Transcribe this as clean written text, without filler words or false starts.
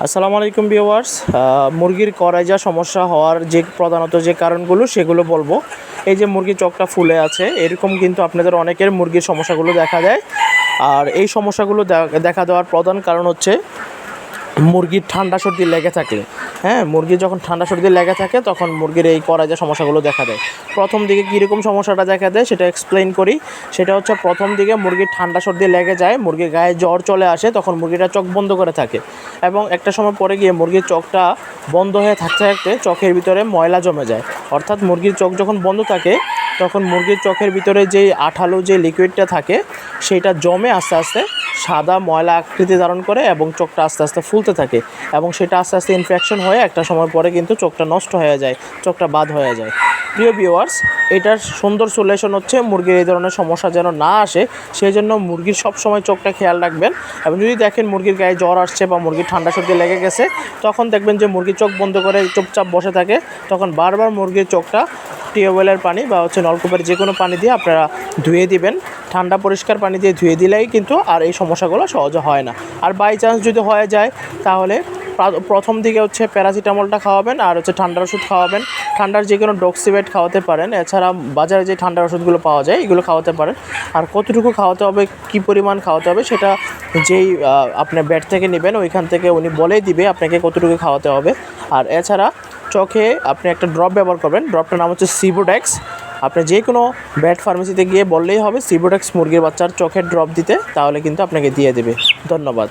আসসালামু আলাইকুম ভিউয়ার্স। মুরগির করাইজা সমস্যা হওয়ার যে প্রধানত যে কারণগুলো সেগুলো বলবো। এই যে মুরগির চোখটা ফুলে আছে, এরকম কিন্তু আপনাদের অনেকের মুরগির সমস্যাগুলো দেখা দেয়। আর এই সমস্যাগুলো দেখা দেওয়ার প্রধান কারণ হচ্ছে মুরগির ঠান্ডা সর্দি লেগে থাকলে। মুরগির যখন ঠান্ডা সর্দি লেগে থাকে তখন মুরগির এই করাইজা সমস্যাগুলো দেখা দেয়। প্রথম দিকে কীরকম সমস্যাটা দেখা দেয় সেটা এক্সপ্লেইন করি। সেটা হচ্ছে প্রথম দিকে মুরগির ঠান্ডা সর্দি লেগে যায়, মুরগির গায়ে জ্বর চলে আসে, তখন মুরগিটা চোখ বন্ধ করে থাকে এবং একটা সময় পরে গিয়ে মুরগির চোখটা বন্ধ হয়ে থাকতে থাকতে চোখের ভিতরে ময়লা জমে যায়। অর্থাৎ মুরগির চোখ যখন বন্ধ থাকে তখন মুরগির চোখের ভিতরে যেই আঠালো যে লিকুইডটা থাকে সেটা জমে আস্তে আস্তে সাদা ময়লা আকৃতি ধারণ করে এবং চোখটা আস্তে আস্তে ফুলতে থাকে এবং সেটা আস্তে আস্তে ইনফেকশন হয়ে একটা সময় পরে কিন্তু চোখটা নষ্ট হয়ে যায়, চোখটা বাদ হয়ে যায়। প্রিয় ভিউয়ার্স, এটার সুন্দর সলিউশন হচ্ছে মুরগির এই ধরনের সমস্যা যেন না আসে সেই জন্য মুরগির সবসময় চোখটা খেয়াল রাখবেন। এবং যদি দেখেন মুরগির গায়ে জ্বর আসছে বা মুরগির ঠান্ডা সর্দি লেগে গেছে, তখন দেখবেন যে মুরগির চোখ বন্ধ করে চুপচাপ বসে থাকে, তখন বারবার মুরগির চোখটা টিউবওয়েলের পানি বা নলকূপের যে কোনো পানি দিয়ে আপনারা ধুয়ে দিবেন। ঠান্ডা পরিষ্কার পানি দিয়ে ধুয়ে দিলেই কিন্তু আর এই সমস্যাগুলো সহজে হয় না। আর বাই চান্স যদি হয়ে যায় তাহলে প্রথম দিকে হচ্ছে প্যারাসিটামলটা খাওয়াবেন আর হচ্ছে ঠান্ডার ওষুধ খাওয়াবেন। ঠান্ডার যে কোনো ডক্সিভেট খাওয়াতে পারেন, এছাড়া বাজারে যে ঠান্ডার ওষুধগুলো পাওয়া যায় এগুলো খাওয়াতে পারেন। আর কতটুকু খাওয়াতে হবে, কী পরিমাণ খাওয়াতে হবে সেটা যেই আপনি বেড থেকে নেবেন ওইখান থেকে উনি বলেই দিবে আপনাকে কতটুকু খাওয়াতে হবে। আর এছাড়া চোখে আপনি একটা ড্রপ ব্যবহার করবেন, ড্রপটার নাম হচ্ছে সিবোডেক্স। আপনি যে কোনো ভেট ফার্মেসিতে গিয়ে বললেই হবে সিবোডেক্স মুরগির বাচ্চার চোখের ড্রপ দিতে, তাহলে কিন্তু আপনাকে দিয়ে দেবে। ধন্যবাদ।